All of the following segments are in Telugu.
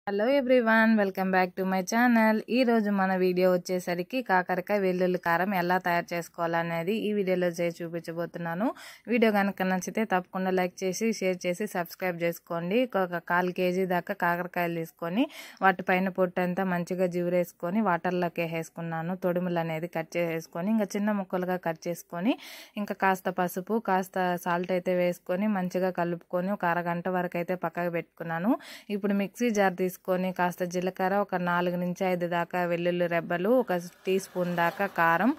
Hello everyone, welcome back to my channel. ఈ రోజు మన వీడియో వచ్చేసరికి కాకరకాయ వెల్లుల్లి కారం ఎలా తయారు చేసుకోవాలనేది ఈ వీడియోలో చేసి చూపించబోతున్నాను. వీడియో కనుక నచ్చితే తప్పకుండా లైక్ చేసి షేర్ చేసి సబ్స్క్రైబ్ చేసుకోండి. ఒక 1/4 kg దాకా కాకరకాయలు తీసుకొని వాటిపైన పొట్టంతా మంచిగా జిగురేసుకొని వాటర్లోకి వేసుకున్నాను. తొడుములు అనేది కట్ చేసేసుకొని ఇంకా చిన్న ముక్కలుగా కట్ చేసుకొని ఇంకా కాస్త పసుపు కాస్త సాల్ట్ అయితే వేసుకొని మంచిగా కలుపుకొని ఒక అరగంట వరకు అయితే పక్కకు పెట్టుకున్నాను. ఇప్పుడు మిక్సీ జార్ తీసుకొని కాస్త జీలకర్ర, ఒక 4 నుంచి 5 దాకా వెల్లుల్లి రెబ్బలు, ఒక టీ స్పూన్ దాకా కారం,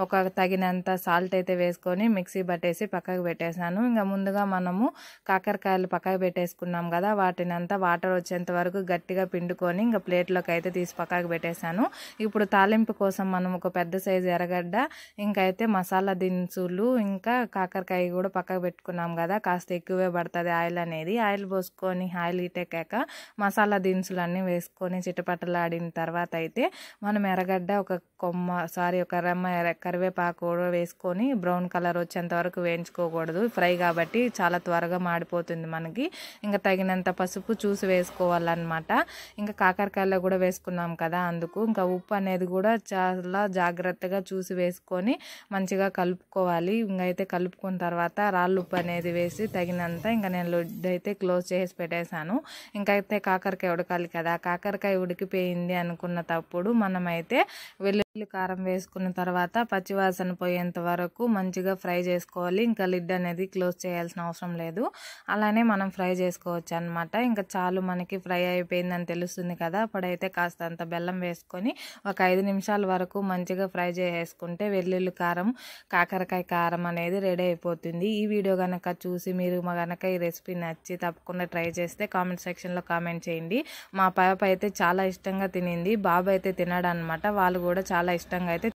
ఒక తగినంత సాల్ట్ అయితే వేసుకొని మిక్సీ పట్టేసి పక్కకు పెట్టేశాను. ఇంకా ముందుగా మనము కాకరకాయలు పక్కకు పెట్టేసుకున్నాం కదా, వాటిని అంతా వాటర్ వచ్చేంత వరకు గట్టిగా పిండుకొని ఇంకా ప్లేట్లోకి అయితే తీసి పక్కకు పెట్టేశాను. ఇప్పుడు తాలింపు కోసం మనం ఒక పెద్ద సైజు ఎర్రగడ్డ, ఇంకా అయితే మసాలా దినుసులు, ఇంకా కాకరకాయ కూడా పక్కకు పెట్టుకున్నాం కదా, కాస్త ఎక్కువే పడుతుంది ఆయిల్ అనేది. ఆయిల్ పోసుకొని ఆయిల్ హీటెక్కాక మసాలా దినుసులు అన్నీ వేసుకొని చిటపటలాడిన తర్వాత అయితే మనం ఎర్రగడ్డ ఒక రెమ్మ కరివేపాకు కూడా వేసుకొని బ్రౌన్ కలర్ వచ్చేంత వరకు వేయించుకోకూడదు, ఫ్రై కాబట్టి చాలా త్వరగా మాడిపోతుంది మనకి. ఇంకా తగినంత పసుపు చూసి వేసుకోవాలన్నమాట. ఇంకా కాకరకాయలో కూడా వేసుకున్నాం కదా, అందుకు ఇంకా ఉప్పు అనేది కూడా చాలా జాగ్రత్తగా చూసి వేసుకొని మంచిగా కలుపుకోవాలి. ఇంకైతే కలుపుకున్న తర్వాత రాళ్ళు ఉప్పు అనేది వేసి తగినంత ఇంకా నేను లిడ్ అయితే క్లోజ్ చేసి పెట్టేశాను. ఇంకైతే కాకరకాయ ఉడకాలి కదా, కాకరకాయ ఉడికిపోయింది అనుకున్నప్పుడు మనమైతే వెల్లుల్లి కారం వేసుకున్న తర్వాత పచ్చివాసన పోయేంత వరకు మంచిగా ఫ్రై చేసుకోవాలి. ఇంకా లిడ్ అనేది క్లోజ్ చేయాల్సిన అవసరం లేదు, అలానే మనం ఫ్రై చేసుకోవచ్చు అనమాట. ఇంకా చాలు మనకి ఫ్రై అయిపోయిందని తెలుస్తుంది కదా, అప్పుడైతే కాస్త అంత బెల్లం వేసుకొని ఒక 5 నిమిషాల వరకు మంచిగా ఫ్రై చేసుకుంటే వెల్లుల్లి కారం, కాకరకాయ కారం అనేది రెడీ అయిపోతుంది. ఈ వీడియో కనుక చూసి మీరు కనుక ఈ రెసిపీ నచ్చి తప్పకుండా ట్రై చేస్తే కామెంట్ సెక్షన్లో కామెంట్ చేయండి. మా పాప అయితే చాలా ఇష్టంగా తినింది, బాబు అయితే తినడనమాట. వాళ్ళు కూడా చాలా ఇష్టంగా అయితే